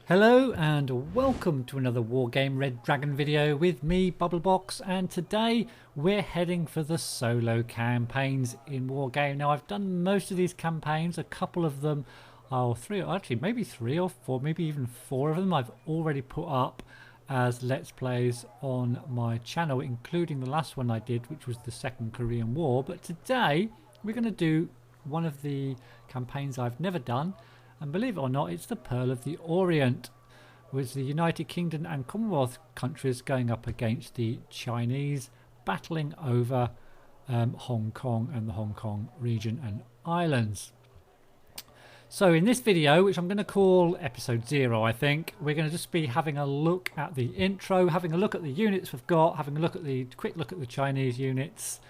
Hello and welcome to another Wargame Red Dragon video with me, Bubblebox, and today we're heading for the solo campaigns in Wargame. Now I've done most of these campaigns, a couple of them, maybe three or four, maybe even four of them I've already put up as Let's Plays on my channel, including the last one I did, which was the Second Korean War. But today we're going to do one of the campaigns I've never done. And believe it or not, it's the Pearl of the Orient, with the United Kingdom and Commonwealth countries going up against the Chinese, battling over Hong Kong and the Hong Kong region and islands. So in this video, which I'm going to call episode 0, I think, we're going to just be having a look at the intro, having a look at the units we've got, having a quick look at the Chinese units,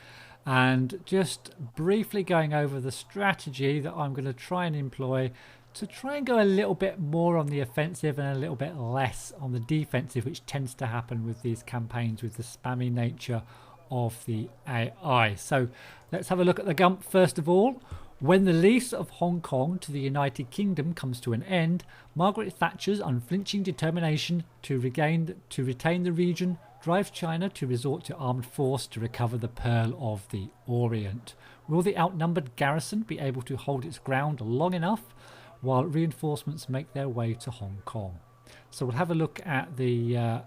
and just briefly going over the strategy that I'm going to try and employ to try and go a little bit more on the offensive and a little bit less on the defensive, which tends to happen with these campaigns with the spammy nature of the AI. So let's have a look at the Gump first of all. When the lease of Hong Kong to the United Kingdom comes to an end, Margaret Thatcher's unflinching determination to retain the region drives China to resort to armed force to recover the Pearl of the Orient. Will the outnumbered garrison be able to hold its ground long enough while reinforcements make their way to Hong Kong? So we'll have a look at the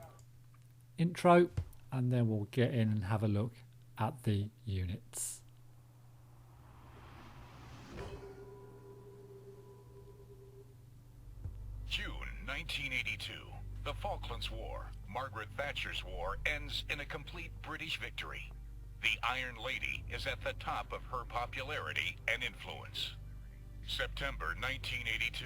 intro, and then we'll get in and have a look at the units. June 1982. The Falklands War, Margaret Thatcher's war, ends in a complete British victory. The Iron Lady is at the top of her popularity and influence. September 1982.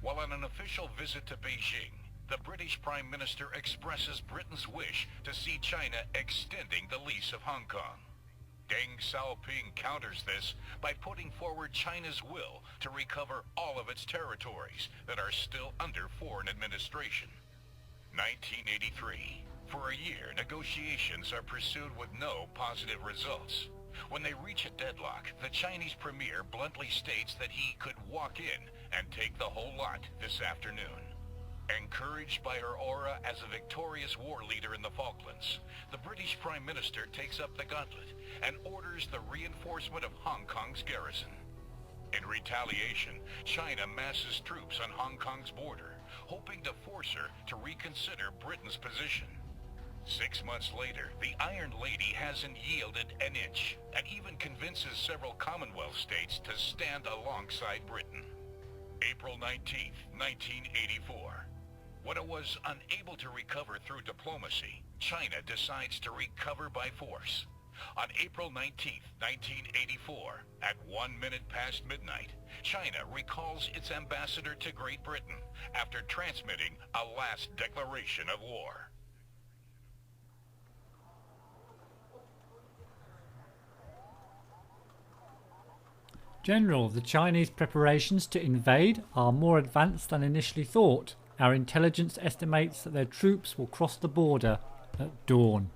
While on an official visit to Beijing, the British Prime Minister expresses Britain's wish to see China extending the lease of Hong Kong. Deng Xiaoping counters this by putting forward China's will to recover all of its territories that are still under foreign administration. 1983. For a year, negotiations are pursued with no positive results. When they reach a deadlock, the Chinese premier bluntly states that he could walk in and take the whole lot this afternoon. Encouraged by her aura as a victorious war leader in the Falklands, the British Prime Minister takes up the gauntlet and orders the reinforcement of Hong Kong's garrison. In retaliation, China masses troops on Hong Kong's border, hoping to force her to reconsider Britain's position. 6 months later, the Iron Lady hasn't yielded an inch, and even convinces several Commonwealth states to stand alongside Britain. April 19th, 1984. When it was unable to recover through diplomacy, China decides to recover by force. On April 19th, 1984, at 1 minute past midnight, China recalls its ambassador to Great Britain after transmitting a last declaration of war. General, the Chinese preparations to invade are more advanced than initially thought. Our intelligence estimates that their troops will cross the border at dawn.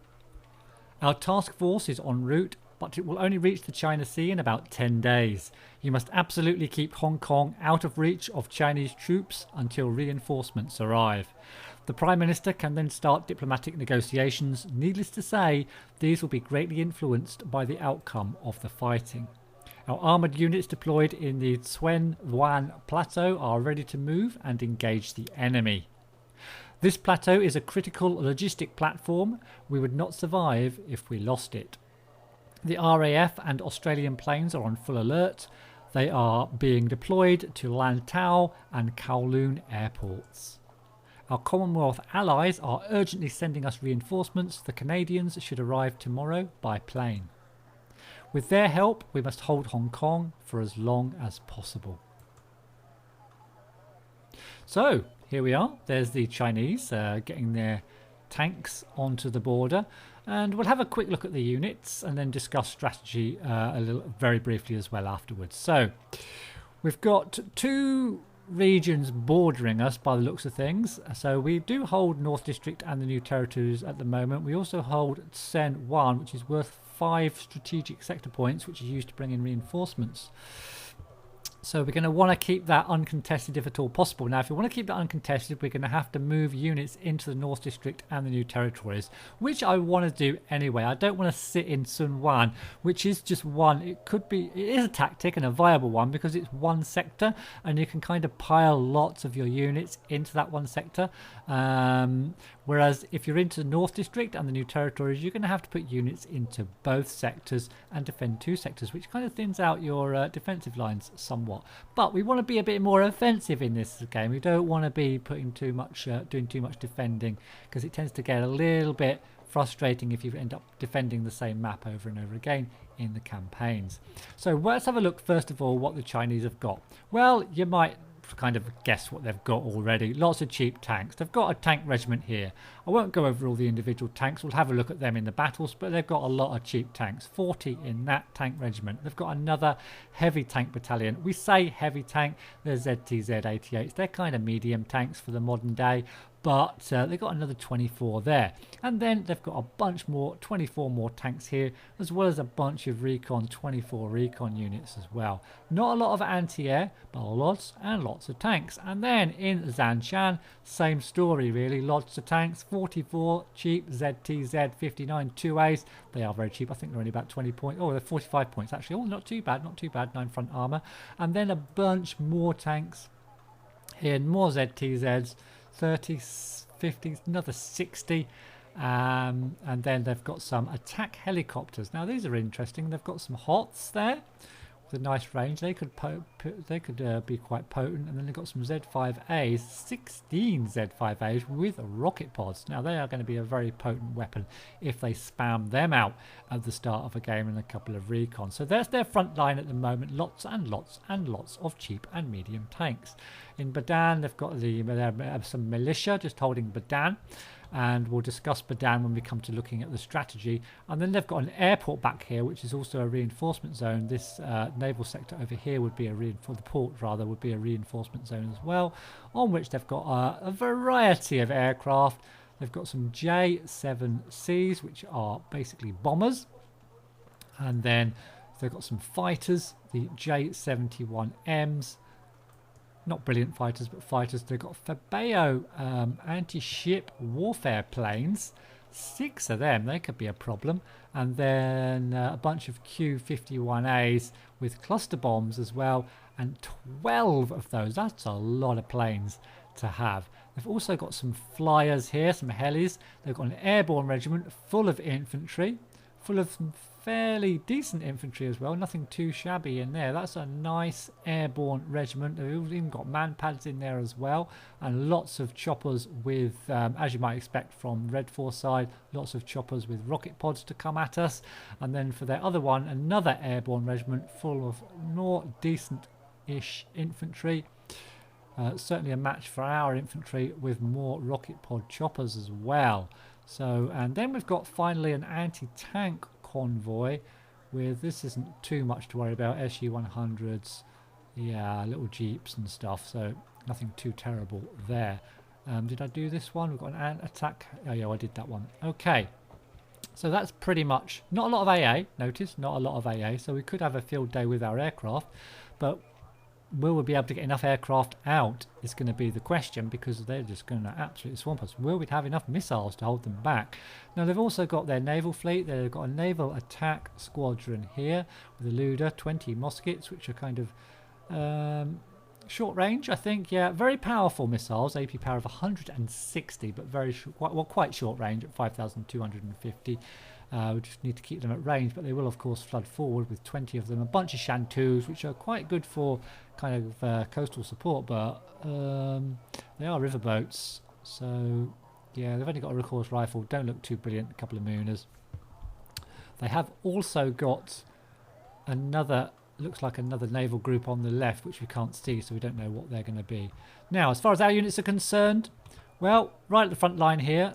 Our task force is en route, but it will only reach the China Sea in about 10 days. You must absolutely keep Hong Kong out of reach of Chinese troops until reinforcements arrive. The Prime Minister can then start diplomatic negotiations. Needless to say, these will be greatly influenced by the outcome of the fighting. Our armoured units deployed in the Tsuen Wan Plateau are ready to move and engage the enemy. This plateau is a critical logistic platform. We would not survive if we lost it. The RAF and Australian planes are on full alert. They are being deployed to Lantau and Kowloon airports. Our Commonwealth allies are urgently sending us reinforcements. The Canadians should arrive tomorrow by plane. With their help, we must hold Hong Kong for as long as possible. So, here we are. There's the Chinese getting their tanks onto the border. And we'll have a quick look at the units and then discuss strategy very briefly as well afterwards. So, we've got two regions bordering us by the looks of things. So we do hold North District and the New Territories at the moment. We also hold Sen 1, which is worth 5 strategic sector points, which is used to bring in reinforcements. So we're going to want to keep that uncontested if at all possible. Now, if we want to keep that uncontested, we're going to have to move units into the North District and the New Territories, which I want to do anyway. I don't want to sit in Sun Wan, which is just one. It is a tactic and a viable one because it's one sector and you can kind of pile lots of your units into that one sector. Whereas if you're into the North District and the New Territories, you're going to have to put units into both sectors and defend two sectors, which kind of thins out your defensive lines somewhat. But we want to be a bit more offensive in this game. We don't want to be putting too much, doing too much defending, because it tends to get a little bit frustrating if you end up defending the same map over and over again in the campaigns. So let's have a look first of all what the Chinese have got. Well, you might kind of guess what they've got already. Lots of cheap tanks. They've got a tank regiment here. I won't go over all the individual tanks. We'll have a look at them in the battles, but they've got a lot of cheap tanks. 40 in that tank regiment. They've got another heavy tank battalion. We say heavy tank. They're ZTZ 88s. They're kind of medium tanks for the modern day, but they've got another 24 there. And then they've got a bunch more, 24 more tanks here, as well as a bunch of recon, 24 recon units as well. Not a lot of anti-air, but lots and lots of tanks. And then in Zanshan, same story really, lots of tanks, 44 cheap ZTZ 59 2As. They are very cheap. I think they're only about 20 points. Oh, they're 45 points actually. Oh, not too bad, not too bad. 9 front armor. And then a bunch more tanks here, more ZTZs. 30, 50, another 60, and then they've got some attack helicopters. Now these are interesting. They've got some HOTS there with a nice range. They could be quite potent. And then they've got some Z5As, 16 Z5As with rocket pods. Now they are going to be a very potent weapon if they spam them out at the start of a game and a couple of recons. So there's their front line at the moment. Lots and lots and lots of cheap and medium tanks. In Badan, they've got some militia just holding Badan, and we'll discuss Badan when we come to looking at the strategy. And then they've got an airport back here, which is also a reinforcement zone. This naval sector over here would be the port rather would be a reinforcement zone as well, on which they've got a variety of aircraft. They've got some J7Cs, which are basically bombers, and then they've got some fighters, the J71Ms. Not brilliant fighters, but fighters. They've got Fabeo anti-ship warfare planes. 6 of them. They could be a problem. And then a bunch of Q-51As with cluster bombs as well. And 12 of those. That's a lot of planes to have. They've also got some flyers here, some helis. They've got an airborne regiment full of infantry, full of some fairly decent infantry as well, nothing too shabby in there. That's a nice airborne regiment. They've even got man pads in there as well, and lots of choppers with, as you might expect from Red Force side, lots of choppers with rocket pods to come at us. And then for their other one, another airborne regiment full of more decent-ish infantry. Certainly a match for our infantry with more rocket pod choppers as well. So, and then we've got finally an anti-tank convoy with, this isn't too much to worry about, SU-100s, yeah, little jeeps and stuff, so nothing too terrible there. Did I do this one? We've got an attack. Oh yeah, I did that one. Okay, so that's pretty much, not a lot of AA, notice, not a lot of AA, so we could have a field day with our aircraft, but will we be able to get enough aircraft out is going to be the question, because they're just going to absolutely swamp us. Will we have enough missiles to hold them back? Now they've also got their naval fleet. They've got a naval attack squadron here with a Luda, 20 muskets, which are kind of short range, I think. Yeah, very powerful missiles, AP power of 160, but very quite short range at 5,250. We just need to keep them at range, but they will of course flood forward with 20 of them. A bunch of Shantus, which are quite good for kind of coastal support, but they are riverboats. So yeah, they've only got a recourse rifle. Don't look too brilliant. A couple of Mooners. They have also got another, looks like another naval group on the left, which we can't see, so we don't know what they're going to be. Now, as far as our units are concerned, well, right at the front line here,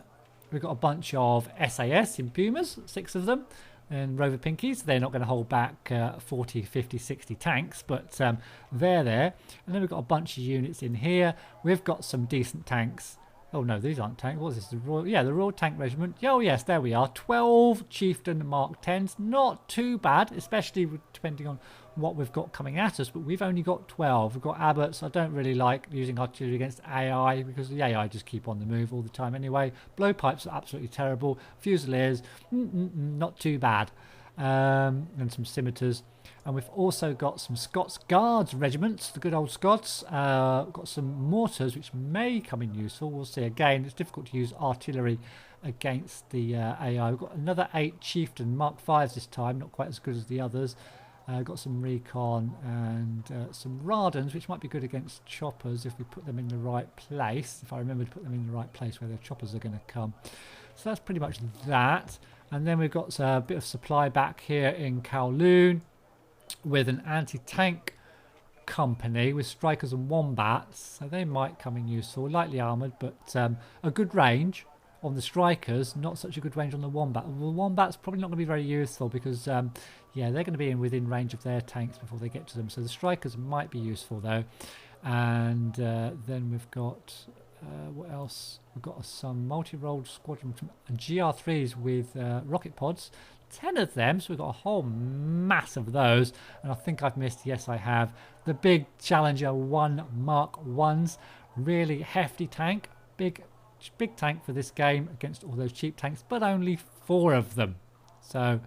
we've got a bunch of SAS in Pumas, 6 of them, and Rover Pinkies. They're not going to hold back 40, 50, 60 tanks, but they're there. And then we've got a bunch of units in here. We've got some decent tanks. Oh no, these aren't tanks. What is this? The Royal, yeah, the Royal Tank Regiment. Oh yes, there we are. 12 Chieftain Mark 10s. Not too bad, especially depending on what we've got coming at us, but we've only got 12. We've got abbots. I don't really like using artillery against AI because the AI just keep on the move all the time anyway. Blowpipes are absolutely terrible. Fusiliers, not too bad. And some scimitars. And we've also got some Scots Guards regiments, the good old Scots. Got some mortars, which may come in useful. We'll see. Again, it's difficult to use artillery against the AI. We've got another 8 Chieftain Mark 5s this time, not quite as good as the others. Got some recon and some Radans, which might be good against choppers if we put them in the right place. If I remember to put them in the right place where the choppers are going to come. So that's pretty much that. And then we've got a bit of supply back here in Kowloon with an anti-tank company with strikers and wombats. So they might come in useful. Lightly armoured, but a good range on the strikers, not such a good range on the wombat. The wombat's probably not going to be very useful because yeah, they're going to be within range of their tanks before they get to them. So the strikers might be useful though. And then we've got what else? We've got some multi-role squadron from GR3s with rocket pods. 10 of them, so we've got a whole mass of those. And I think I've missed, yes I have, the big Challenger 1 Mark 1s. Really hefty tank, big tank for this game against all those cheap tanks, but only 4 of them. So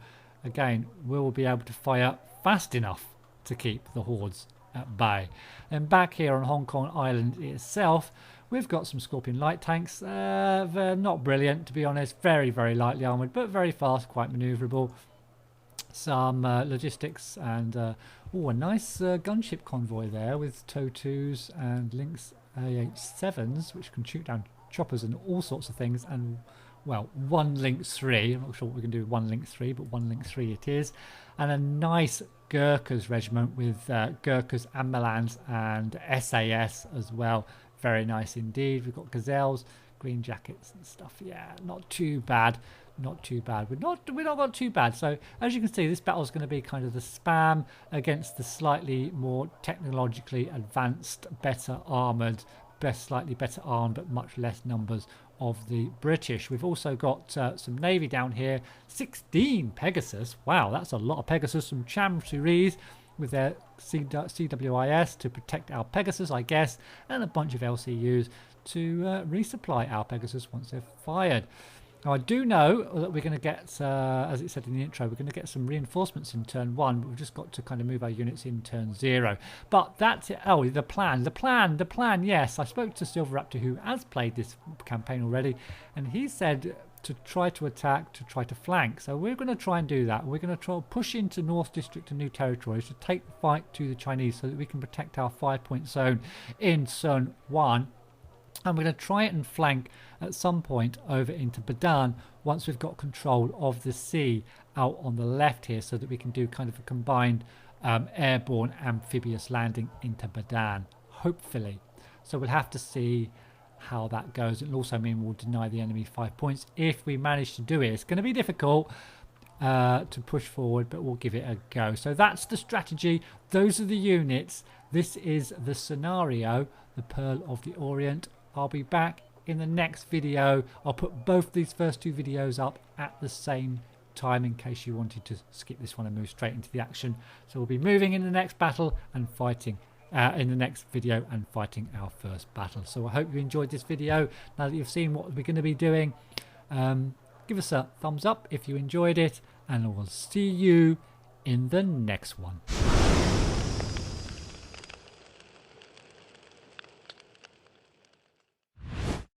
again, we'll be able to fire fast enough to keep the hordes at bay. And back here on Hong Kong Island itself, we've got some Scorpion light tanks. They're not brilliant, to be honest. Very, very lightly armoured, but very fast, quite manoeuvrable. Some logistics and a nice gunship convoy there with TOW2s and Lynx AH7s, which can shoot down choppers and all sorts of things. And, well, 1 Lynx 3. I'm not sure what we can do with 1 Lynx 3, but 1 Lynx 3 it is. And a nice Gurkhas regiment with Gurkhas, Ambulance and SAS as well. Very nice indeed. We've got gazelles, green jackets and stuff. Yeah, not too bad. Not too bad. We're not got too bad. So as you can see, this battle is going to be kind of the spam against the slightly more technologically advanced, better armoured, slightly better armed, but much less numbers of the British. We've also got some navy down here. 16 Pegasus. Wow, that's a lot of Pegasus. Some Chamsuris with their CWIS to protect our Pegasus, I guess, and a bunch of LCUs to resupply our Pegasus once they're fired. Now, I do know that we're going to get, as it said in the intro, we're going to get some reinforcements in turn 1, but we've just got to kind of move our units in turn 0. But that's it. Oh, the plan, yes. I spoke to Silver Raptor, who has played this campaign already, and he said to try to attack, to try to flank. So we're going to try and do that. We're going to try and push into North District and New Territories to take the fight to the Chinese so that we can protect our 5-point zone in Zone 1. And we're going to try and flank at some point over into Badan once we've got control of the sea out on the left here, so that we can do kind of a combined airborne amphibious landing into Badan, hopefully. So we'll have to see how that goes. It'll also mean we'll deny the enemy 5 points if we manage to do it. It's going to be difficult to push forward, but we'll give it a go. So that's the strategy. Those are the units. This is the scenario, the Pearl of the Orient. I'll be back in the next video. I'll put both these first 2 videos up at the same time in case you wanted to skip this one and move straight into the action. So we'll be moving in the next battle and fighting in the next video and fighting our first battle. So I hope you enjoyed this video. Now that you've seen what we're going to be doing, give us a thumbs up if you enjoyed it, and we'll see you in the next one.